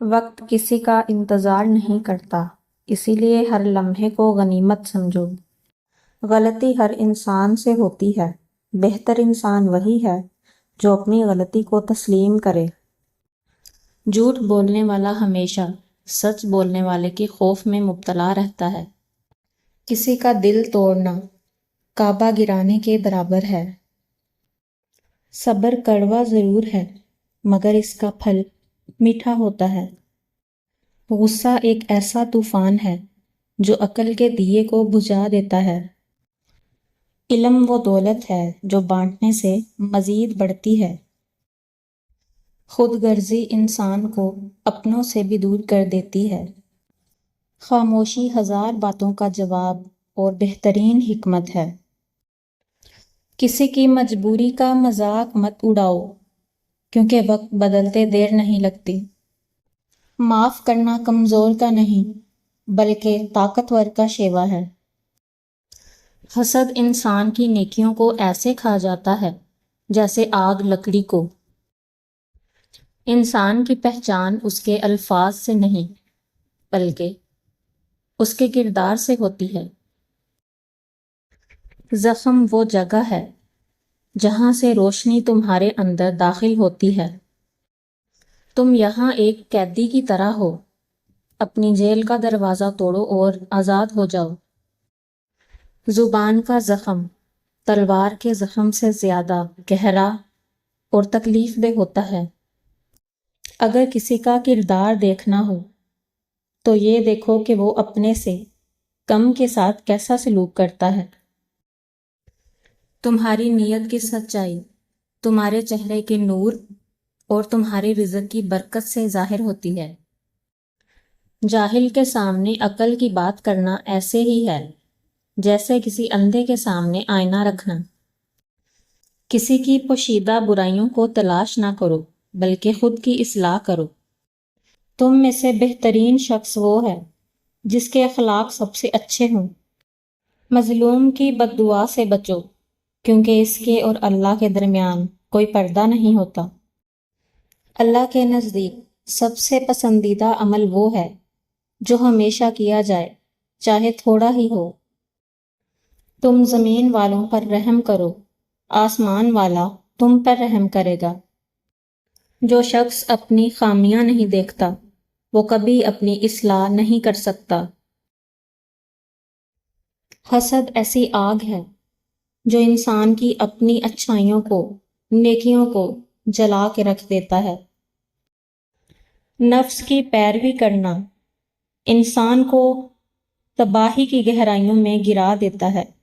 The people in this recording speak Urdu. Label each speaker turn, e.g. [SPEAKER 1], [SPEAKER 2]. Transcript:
[SPEAKER 1] وقت کسی کا انتظار نہیں کرتا، اسی لیے ہر لمحے کو غنیمت سمجھو۔ غلطی ہر انسان سے ہوتی ہے، بہتر انسان وہی ہے جو اپنی غلطی کو تسلیم کرے۔ جھوٹ بولنے والا ہمیشہ سچ بولنے والے کے خوف میں مبتلا رہتا ہے۔ کسی کا دل توڑنا کعبہ گرانے کے برابر ہے۔ صبر کڑوا ضرور ہے مگر اس کا پھل میٹھا ہوتا ہے۔ غصہ ایک ایسا طوفان ہے جو عقل کے دیے کو بجھا دیتا ہے۔ علم وہ دولت ہے جو بانٹنے سے مزید بڑھتی ہے۔ خود غرضی انسان کو اپنوں سے بھی دور کر دیتی ہے۔ خاموشی ہزار باتوں کا جواب اور بہترین حکمت ہے۔ کسی کی مجبوری کا مذاق مت اڑاؤ کیونکہ وقت بدلتے دیر نہیں لگتی۔ معاف کرنا کمزور کا نہیں بلکہ طاقتور کا شیوا ہے۔ حسد انسان کی نیکیوں کو ایسے کھا جاتا ہے جیسے آگ لکڑی کو۔ انسان کی پہچان اس کے الفاظ سے نہیں بلکہ اس کے کردار سے ہوتی ہے۔ زخم وہ جگہ ہے جہاں سے روشنی تمہارے اندر داخل ہوتی ہے۔ تم یہاں ایک قیدی کی طرح ہو، اپنی جیل کا دروازہ توڑو اور آزاد ہو جاؤ۔ زبان کا زخم تلوار کے زخم سے زیادہ گہرا اور تکلیف دہ ہوتا ہے۔ اگر کسی کا کردار دیکھنا ہو تو یہ دیکھو کہ وہ اپنے سے کم کے ساتھ کیسا سلوک کرتا ہے۔ تمہاری نیت کی سچائی تمہارے چہرے کے نور اور تمہاری رزق کی برکت سے ظاہر ہوتی ہے۔ جاہل کے سامنے عقل کی بات کرنا ایسے ہی ہے جیسے کسی اندھے کے سامنے آئینہ رکھنا۔ کسی کی پوشیدہ برائیوں کو تلاش نہ کرو بلکہ خود کی اصلاح کرو۔ تم میں سے بہترین شخص وہ ہے جس کے اخلاق سب سے اچھے ہوں۔ مظلوم کی بد دعا سے بچو کیونکہ اس کے اور اللہ کے درمیان کوئی پردہ نہیں ہوتا۔ اللہ کے نزدیک سب سے پسندیدہ عمل وہ ہے جو ہمیشہ کیا جائے چاہے تھوڑا ہی ہو۔ تم زمین والوں پر رحم کرو، آسمان والا تم پر رحم کرے گا۔ جو شخص اپنی خامیاں نہیں دیکھتا وہ کبھی اپنی اصلاح نہیں کر سکتا۔ حسد ایسی آگ ہے جو انسان کی اپنی اچھائیوں کو، نیکیوں کو جلا کے رکھ دیتا ہے۔ نفس کی پیروی کرنا انسان کو تباہی کی گہرائیوں میں گرا دیتا ہے۔